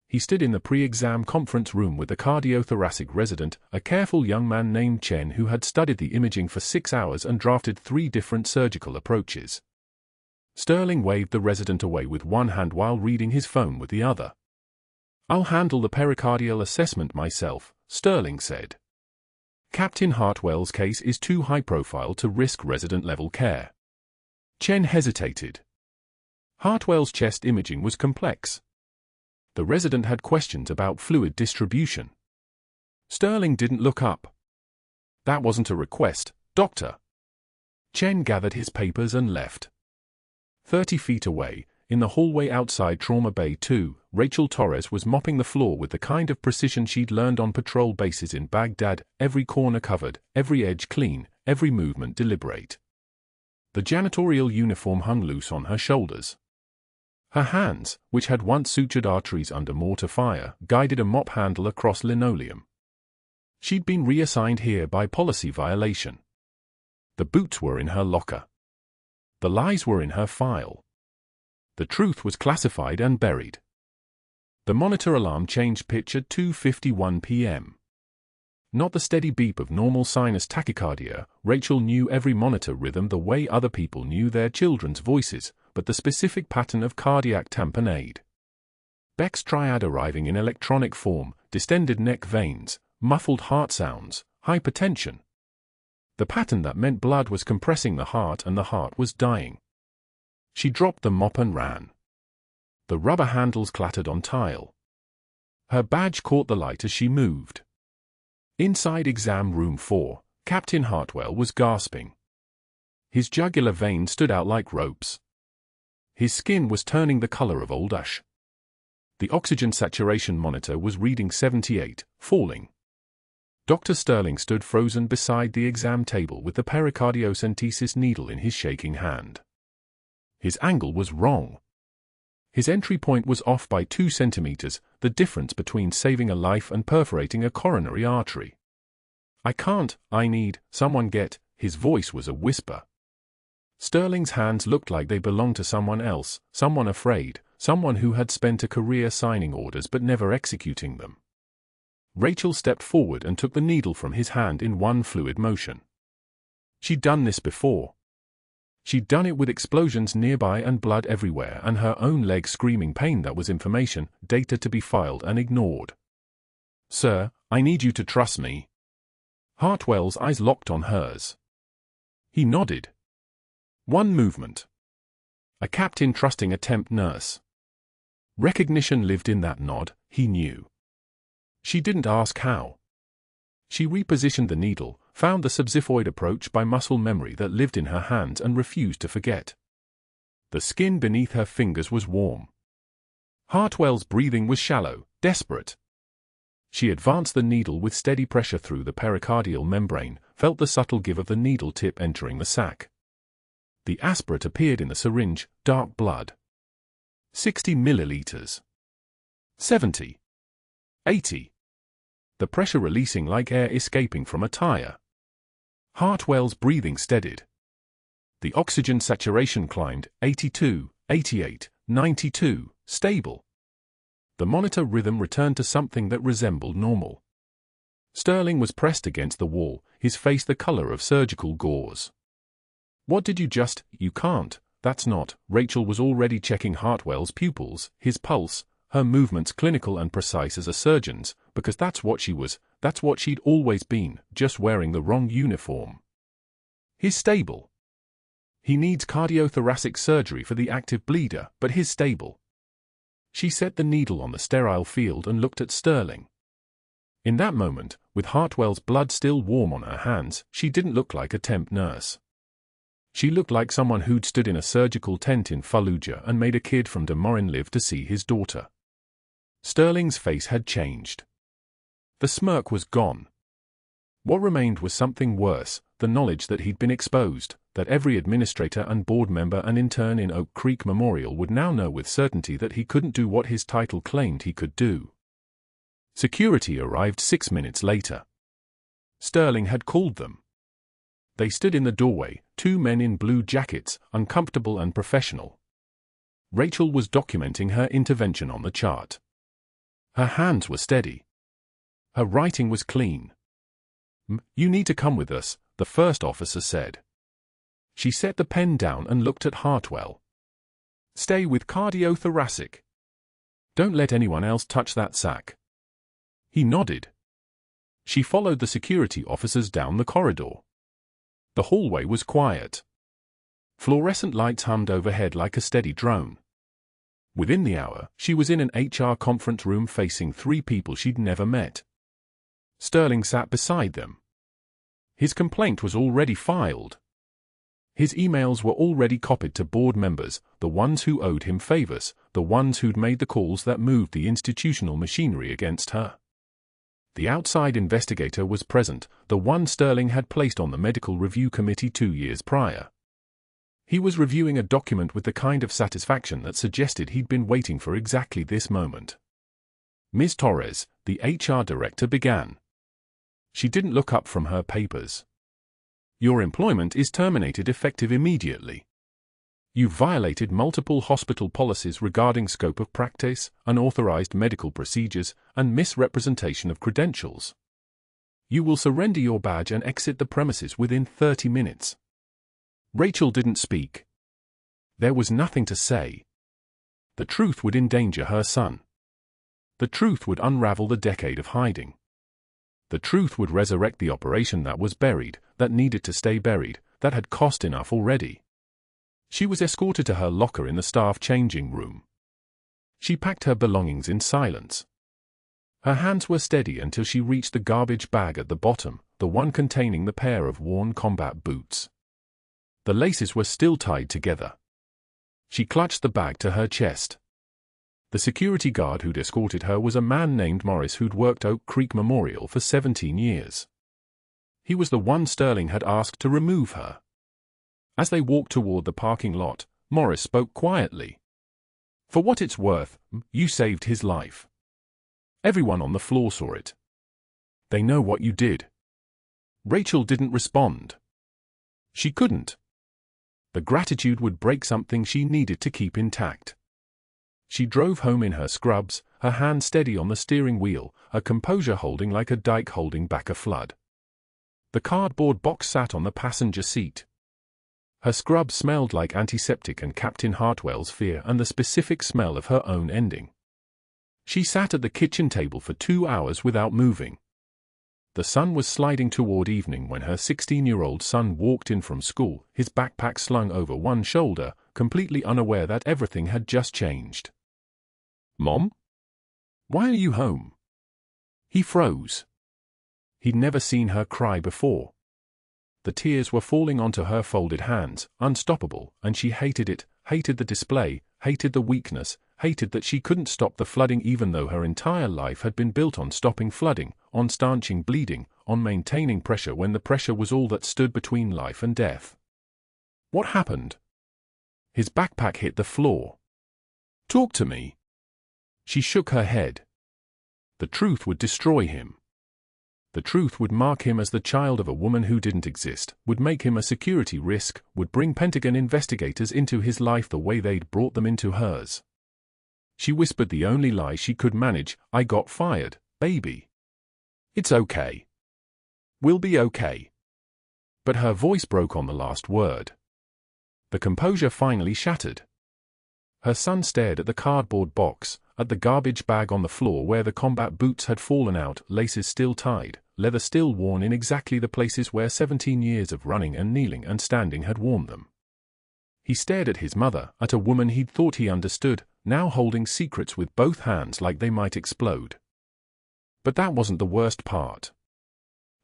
[SPEAKER 1] He stood in the pre-exam conference room with the cardiothoracic resident, a careful young man named Chen who had studied the imaging for 6 hours and drafted 3 different surgical approaches. Sterling waved the resident away with one hand while reading his phone with the other. "I'll handle the pericardial assessment myself," Sterling said. "Captain Hartwell's case is too high profile to risk resident-level care." Chen hesitated. Hartwell's chest imaging was complex. The resident had questions about fluid distribution. Sterling didn't look up. "That wasn't a request, Doctor." Chen gathered his papers and left. 30 feet away, in the hallway outside Trauma Bay 2, Rachel Torres was mopping the floor with the kind of precision she'd learned on patrol bases in Baghdad, every corner covered, every edge clean, every movement deliberate. The janitorial uniform hung loose on her shoulders. Her hands, which had once sutured arteries under mortar fire, guided a mop handle across linoleum. She'd been reassigned here by policy violation. The boots were in her locker. The lies were in her file. The truth was classified and buried. The monitor alarm changed pitch at 2:51 p.m. Not the steady beep of normal sinus tachycardia. Rachel knew every monitor rhythm the way other people knew their children's voices, but the specific pattern of cardiac tamponade. Beck's triad arriving in electronic form, distended neck veins, muffled heart sounds, hypertension. The pattern that meant blood was compressing the heart and the heart was dying. She dropped the mop and ran. The rubber handles clattered on tile. Her badge caught the light as she moved. Inside exam room 4, Captain Hartwell was gasping. His jugular veins stood out like ropes. His skin was turning the color of old ash. The oxygen saturation monitor was reading 78, falling. Dr. Sterling stood frozen beside the exam table with the pericardiocentesis needle in his shaking hand. His angle was wrong. His entry point was off by 2 centimeters, the difference between saving a life and perforating a coronary artery. I need, someone get," his voice was a whisper. Sterling's hands looked like they belonged to someone else, someone afraid, someone who had spent a career signing orders but never executing them. Rachel stepped forward and took the needle from his hand in one fluid motion. She'd done this before. She'd done it with explosions nearby and blood everywhere and her own leg screaming pain. That was information, data to be filed and ignored. "Sir, I need you to trust me." Hartwell's eyes locked on hers. He nodded. One movement. A captain trusting a temp nurse. Recognition lived in that nod, he knew. She didn't ask how. She repositioned the needle, found the subxiphoid approach by muscle memory that lived in her hands and refused to forget. The skin beneath her fingers was warm. Hartwell's breathing was shallow, desperate. She advanced the needle with steady pressure through the pericardial membrane, felt the subtle give of the needle tip entering the sac. The aspirate appeared in the syringe, dark blood. 60 milliliters. 70. 80. The pressure releasing like air escaping from a tire. Hartwell's breathing steadied. The oxygen saturation climbed, 82, 88, 92, stable. The monitor rhythm returned to something that resembled normal. Sterling was pressed against the wall, his face the color of surgical gauze. What did you just, you can't, that's not. Rachel was already checking Hartwell's pupils, his pulse, her movements clinical and precise as a surgeon's, because that's what she was, that's what she'd always been, just wearing the wrong uniform. He's stable. He needs cardiothoracic surgery for the active bleeder, but he's stable. She set the needle on the sterile field and looked at Sterling. In that moment, with Hartwell's blood still warm on her hands, she didn't look like a temp nurse. She looked like someone who'd stood in a surgical tent in Fallujah and made a kid from De Morin live to see his daughter. Sterling's face had changed. The smirk was gone. What remained was something worse, the knowledge that he'd been exposed, that every administrator and board member and intern in Oak Creek Memorial would now know with certainty that he couldn't do what his title claimed he could do. Security arrived 6 minutes later. Sterling had called them. They stood in the doorway, 2 men in blue jackets, uncomfortable and professional. Rachel was documenting her intervention on the chart. Her hands were steady. Her writing was clean. "You need to come with us," the first officer said. She set the pen down and looked at Hartwell. "Stay with cardiothoracic. Don't let anyone else touch that sack." He nodded. She followed the security officers down the corridor. The hallway was quiet. Fluorescent lights hummed overhead like a steady drone. Within the hour, she was in an HR conference room facing 3 people she'd never met. Sterling sat beside them. His complaint was already filed. His emails were already copied to board members, the ones who owed him favors, the ones who'd made the calls that moved the institutional machinery against her. The outside investigator was present, the one Sterling had placed on the medical review committee 2 years prior. He was reviewing a document with the kind of satisfaction that suggested he'd been waiting for exactly this moment. Ms. Torres, the HR director, began. She didn't look up from her papers. "Your employment is terminated effective immediately. You violated multiple hospital policies regarding scope of practice, unauthorized medical procedures, and misrepresentation of credentials. You will surrender your badge and exit the premises within 30 minutes. Rachel didn't speak. There was nothing to say. The truth would endanger her son. The truth would unravel the decade of hiding. The truth would resurrect the operation that was buried, that needed to stay buried, that had cost enough already. She was escorted to her locker in the staff changing room. She packed her belongings in silence. Her hands were steady until she reached the garbage bag at the bottom, the one containing the pair of worn combat boots. The laces were still tied together. She clutched the bag to her chest. The security guard who'd escorted her was a man named Morris who'd worked Oak Creek Memorial for 17 years. He was the one Sterling had asked to remove her. As they walked toward the parking lot, Morris spoke quietly. "For what it's worth, you saved his life. Everyone on the floor saw it. They know what you did." Rachel didn't respond. She couldn't. The gratitude would break something she needed to keep intact. She drove home in her scrubs, her hand steady on the steering wheel, her composure holding like a dike holding back a flood. The cardboard box sat on the passenger seat. Her scrubs smelled like antiseptic and Captain Hartwell's fear and the specific smell of her own ending. She sat at the kitchen table for 2 hours without moving. The sun was sliding toward evening when her 16-year-old son walked in from school, his backpack slung over one shoulder, completely unaware that everything had just changed. "Mom? Why are you home?" He froze. He'd never seen her cry before. The tears were falling onto her folded hands, unstoppable, and she hated it, hated the display, hated the weakness, hated that she couldn't stop the flooding even though her entire life had been built on stopping flooding, on stanching bleeding, on maintaining pressure when the pressure was all that stood between life and death. What happened? His backpack hit the floor. Talk to me. She shook her head. The truth would destroy him. The truth would mark him as the child of a woman who didn't exist, would make him a security risk, would bring Pentagon investigators into his life the way they'd brought them into hers. She whispered the only lie she could manage, I got fired, baby. It's okay. We'll be okay. But her voice broke on the last word. The composure finally shattered. Her son stared at the cardboard box, at the garbage bag on the floor where the combat boots had fallen out, laces still tied, leather still worn in exactly the places where 17 years of running and kneeling and standing had worn them. He stared at his mother, at a woman he'd thought he understood, now holding secrets with both hands like they might explode. But that wasn't the worst part.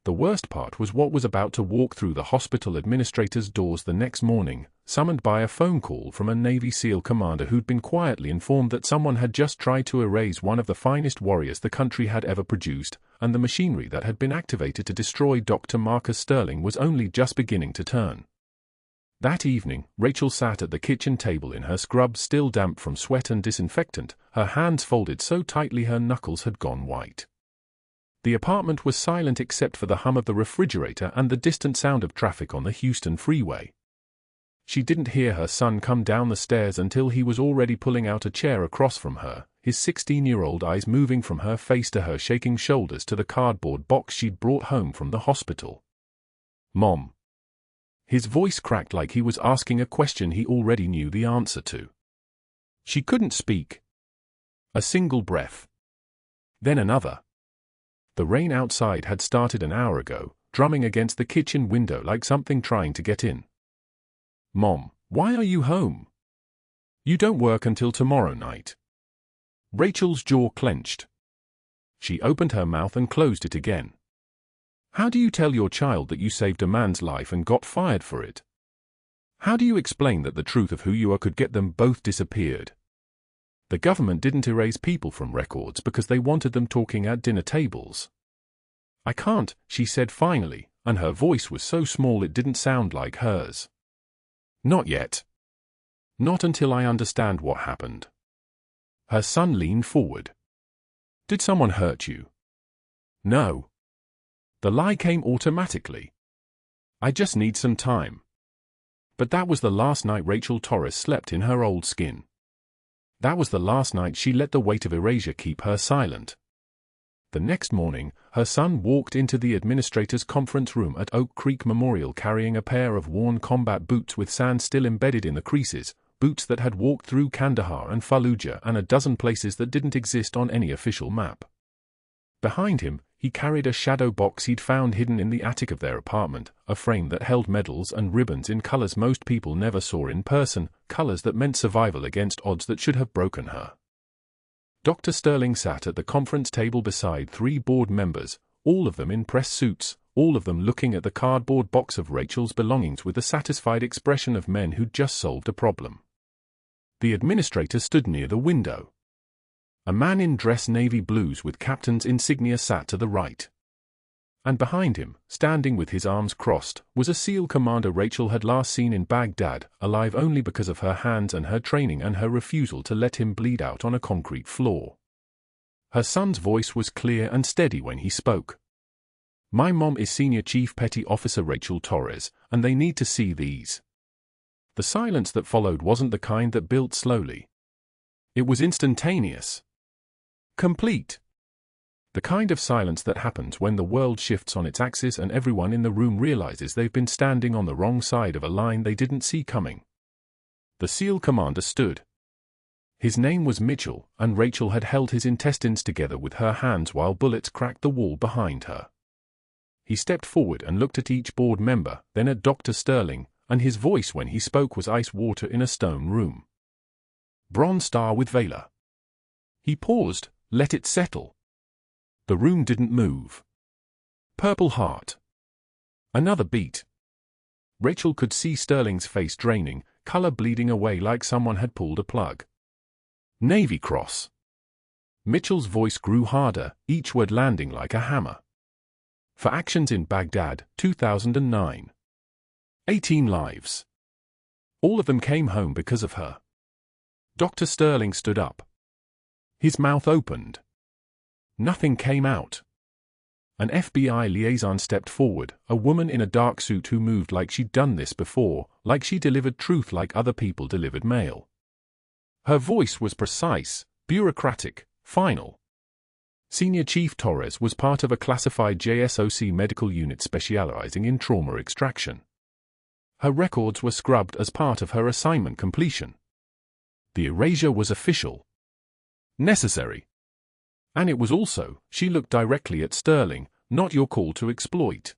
[SPEAKER 1] The worst part was what was about to walk through the hospital administrator's doors the next morning, summoned by a phone call from a Navy SEAL commander who'd been quietly informed that someone had just tried to erase one of the finest warriors the country had ever produced, and the machinery that had been activated to destroy Dr. Marcus Sterling was only just beginning to turn. That evening, Rachel sat at the kitchen table in her scrubs still damp from sweat and disinfectant, her hands folded so tightly her knuckles had gone white. The apartment was silent except for the hum of the refrigerator and the distant sound of traffic on the Houston freeway. She didn't hear her son come down the stairs until he was already pulling out a chair across from her, his 16-year-old eyes moving from her face to her shaking shoulders to the cardboard box she'd brought home from the hospital. Mom. His voice cracked like he was asking a question he already knew the answer to. She couldn't speak. A single breath. Then another. The rain outside had started an hour ago, drumming against the kitchen window like something trying to get in. Mom, why are you home? You don't work until tomorrow night. Rachel's jaw clenched. She opened her mouth and closed it again. How do you tell your child that you saved a man's life and got fired for it? How do you explain that the truth of who you are could get them both disappeared? The government didn't erase people from records because they wanted them talking at dinner tables. I can't, she said finally, and her voice was so small it didn't sound like hers. Not yet. Not until I understand what happened. Her son leaned forward. Did someone hurt you? No. The lie came automatically. I just need some time. But that was the last night Rachel Torres slept in her old skin. That was the last night she let the weight of erasure keep her silent. The next morning, her son walked into the administrator's conference room at Oak Creek Memorial carrying a pair of worn combat boots with sand still embedded in the creases, boots that had walked through Kandahar and Fallujah and a dozen places that didn't exist on any official map. Behind him, he carried a shadow box he'd found hidden in the attic of their apartment, a frame that held medals and ribbons in colors most people never saw in person, colors that meant survival against odds that should have broken her. Dr. Sterling sat at the conference table beside 3 board members, all of them in press suits, all of them looking at the cardboard box of Rachel's belongings with the satisfied expression of men who'd just solved a problem. The administrator stood near the window. A man in dress navy blues with captain's insignia sat to the right. And behind him, standing with his arms crossed, was a SEAL commander Rachel had last seen in Baghdad, alive only because of her hands and her training and her refusal to let him bleed out on a concrete floor. Her son's voice was clear and steady when he spoke. My mom is Senior Chief Petty Officer Rachel Torres, and they need to see these. The silence that followed wasn't the kind that built slowly. It was instantaneous. Complete. The kind of silence that happens when the world shifts on its axis and everyone in the room realizes they've been standing on the wrong side of a line they didn't see coming. The SEAL commander stood. His name was Mitchell, and Rachel had held his intestines together with her hands while bullets cracked the wall behind her. He stepped forward and looked at each board member, then at Dr. Sterling, and his voice when he spoke was ice water in a stone room. Bronze Star with Valor. He paused, let it settle. The room didn't move. Purple Heart. Another beat. Rachel could see Sterling's face draining, color bleeding away like someone had pulled a plug. Navy Cross. Mitchell's voice grew harder, each word landing like a hammer. For actions in Baghdad, 2009. 18 lives. All of them came home because of her. Dr. Sterling stood up. His mouth opened. Nothing came out. An FBI liaison stepped forward, a woman in a dark suit who moved like she'd done this before, like she delivered truth like other people delivered mail. Her voice was precise, bureaucratic, final. Senior Chief Torres was part of a classified JSOC medical unit specializing in trauma extraction. Her records were scrubbed as part of her assignment completion. The erasure was official. Necessary. And it was also, she looked directly at Sterling, not your call to exploit.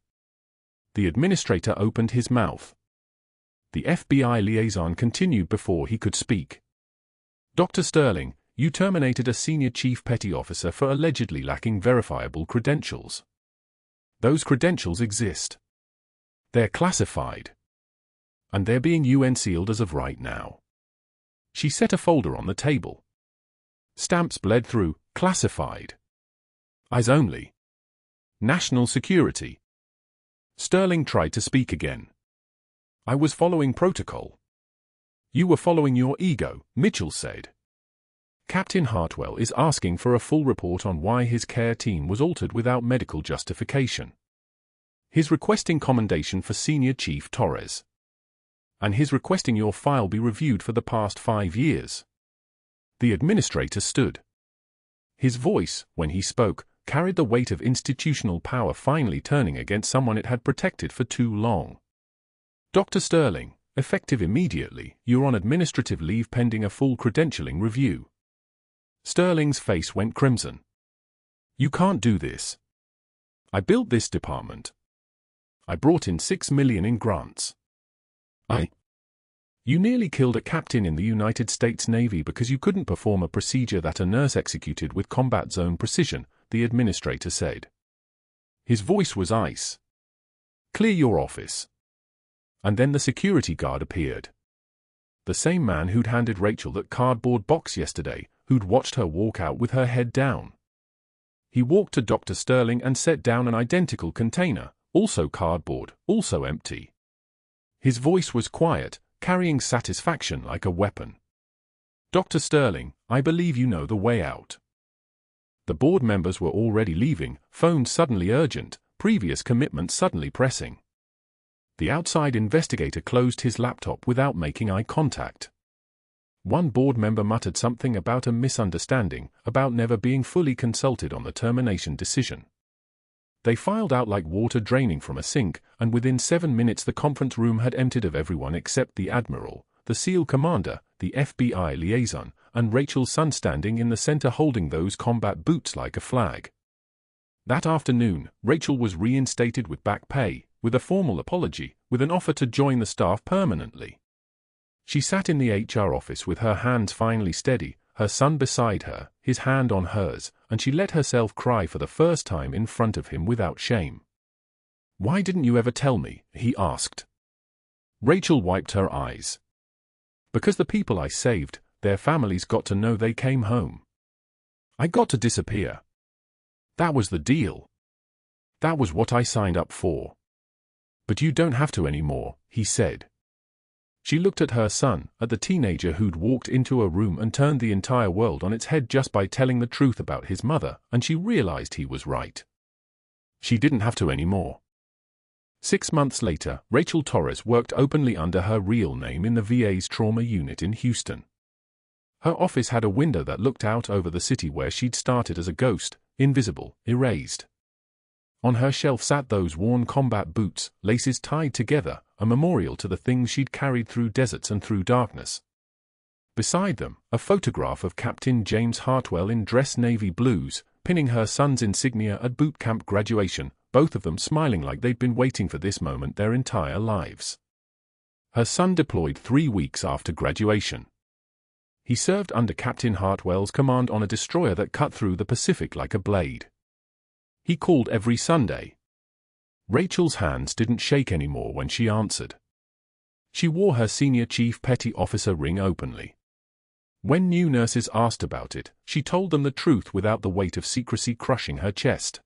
[SPEAKER 1] The administrator opened his mouth. The FBI liaison continued before he could speak. Dr. Sterling, you terminated a senior chief petty officer for allegedly lacking verifiable credentials. Those credentials exist. They're classified. And they're being UN sealed as of right now. She set a folder on the table. Stamps bled through, classified. Eyes only. National security. Sterling tried to speak again. I was following protocol. You were following your ego, Mitchell said. Captain Hartwell is asking for a full report on why his care team was altered without medical justification. He's requesting commendation for Senior Chief Torres. And he's requesting your file be reviewed for the past 5 years. The administrator stood. His voice, when he spoke, carried the weight of institutional power finally turning against someone it had protected for too long. Dr. Sterling, effective immediately, you're on administrative leave pending a full credentialing review. Sterling's face went crimson. You can't do this. I built this department. I brought in $6 million in grants. You nearly killed a captain in the United States Navy because you couldn't perform a procedure that a nurse executed with combat zone precision, the administrator said. His voice was ice. Clear your office. And then the security guard appeared. The same man who'd handed Rachel that cardboard box yesterday, who'd watched her walk out with her head down. He walked to Dr. Sterling and set down an identical container, also cardboard, also empty. His voice was quiet, carrying satisfaction like a weapon. Dr. Sterling, I believe you know the way out. The board members were already leaving, phones suddenly urgent, previous commitments suddenly pressing. The outside investigator closed his laptop without making eye contact. One board member muttered something about a misunderstanding, about never being fully consulted on the termination decision. They filed out like water draining from a sink, and within 7 minutes the conference room had emptied of everyone except the admiral, the SEAL commander, the FBI liaison, and Rachel's son standing in the center holding those combat boots like a flag. That afternoon, Rachel was reinstated with back pay, with a formal apology, with an offer to join the staff permanently. She sat in the HR office with her hands finally steady, her son beside her, his hand on hers, and she let herself cry for the first time in front of him without shame. Why didn't you ever tell me? He asked. Rachel wiped her eyes. Because the people I saved, their families got to know they came home. I got to disappear. That was the deal. That was what I signed up for. But you don't have to anymore, he said. She looked at her son, at the teenager who'd walked into a room and turned the entire world on its head just by telling the truth about his mother, and she realized he was right. She didn't have to anymore. 6 months later, Rachel Torres worked openly under her real name in the VA's trauma unit in Houston. Her office had a window that looked out over the city where she'd started as a ghost, invisible, erased. On her shelf sat those worn combat boots, laces tied together, a memorial to the things she'd carried through deserts and through darkness. Beside them, a photograph of Captain James Hartwell in dress navy blues, pinning her son's insignia at boot camp graduation, both of them smiling like they'd been waiting for this moment their entire lives. Her son deployed 3 weeks after graduation. He served under Captain Hartwell's command on a destroyer that cut through the Pacific like a blade. He called every Sunday. Rachel's hands didn't shake anymore when she answered. She wore her senior chief petty officer ring openly. When new nurses asked about it, she told them the truth without the weight of secrecy crushing her chest.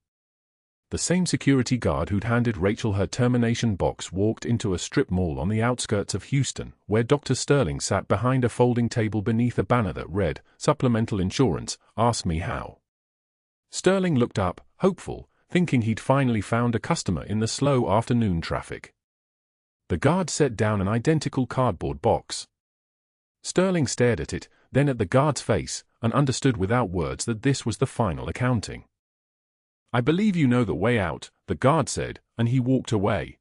[SPEAKER 1] The same security guard who'd handed Rachel her termination box walked into a strip mall on the outskirts of Houston, where Dr. Sterling sat behind a folding table beneath a banner that read, "Supplemental insurance, ask me how." Sterling looked up, hopeful, thinking he'd finally found a customer in the slow afternoon traffic. The guard set down an identical cardboard box. Sterling stared at it, then at the guard's face, and understood without words that this was the final accounting. "I believe you know the way out," the guard said, and he walked away.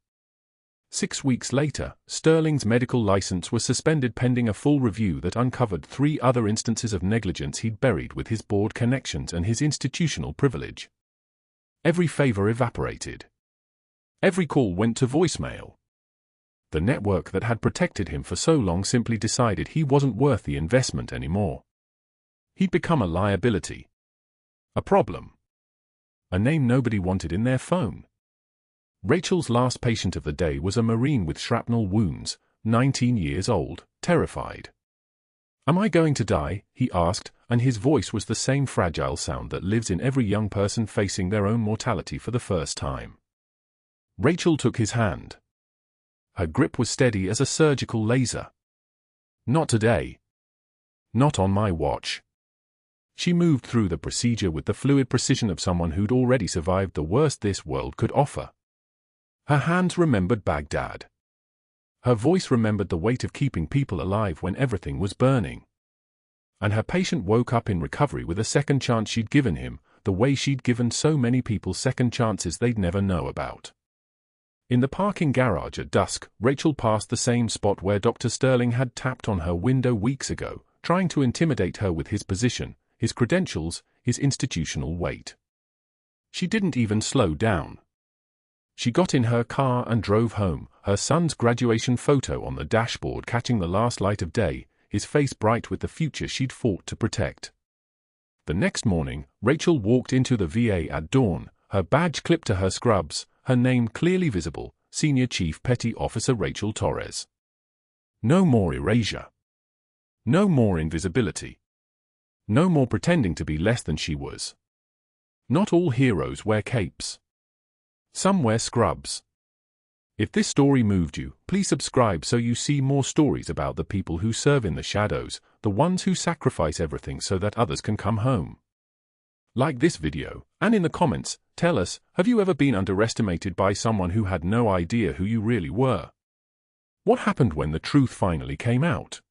[SPEAKER 1] 6 weeks later, Sterling's medical license was suspended pending a full review that uncovered 3 other instances of negligence he'd buried with his board connections and his institutional privilege. Every favor evaporated. Every call went to voicemail. The network that had protected him for so long simply decided he wasn't worth the investment anymore. He'd become a liability. A problem. A name nobody wanted in their phone. Rachel's last patient of the day was a Marine with shrapnel wounds, 19 years old, terrified. "Am I going to die?" he asked, and his voice was the same fragile sound that lives in every young person facing their own mortality for the first time. Rachel took his hand. Her grip was steady as a surgical laser. "Not today. Not on my watch." She moved through the procedure with the fluid precision of someone who'd already survived the worst this world could offer. Her hands remembered Baghdad. Her voice remembered the weight of keeping people alive when everything was burning. And her patient woke up in recovery with a second chance she'd given him, the way she'd given so many people second chances they'd never know about. In the parking garage at dusk, Rachel passed the same spot where Dr. Sterling had tapped on her window weeks ago, trying to intimidate her with his position, his credentials, his institutional weight. She didn't even slow down. She got in her car and drove home, her son's graduation photo on the dashboard catching the last light of day, his face bright with the future she'd fought to protect. The next morning, Rachel walked into the VA at dawn, her badge clipped to her scrubs, her name clearly visible, Senior Chief Petty Officer Rachel Torres. No more erasure. No more invisibility. No more pretending to be less than she was. Not all heroes wear capes. Some wear scrubs. If this story moved you, please subscribe so you see more stories about the people who serve in the shadows, the ones who sacrifice everything so that others can come home. Like this video, and in the comments, tell us, have you ever been underestimated by someone who had no idea who you really were? What happened when the truth finally came out?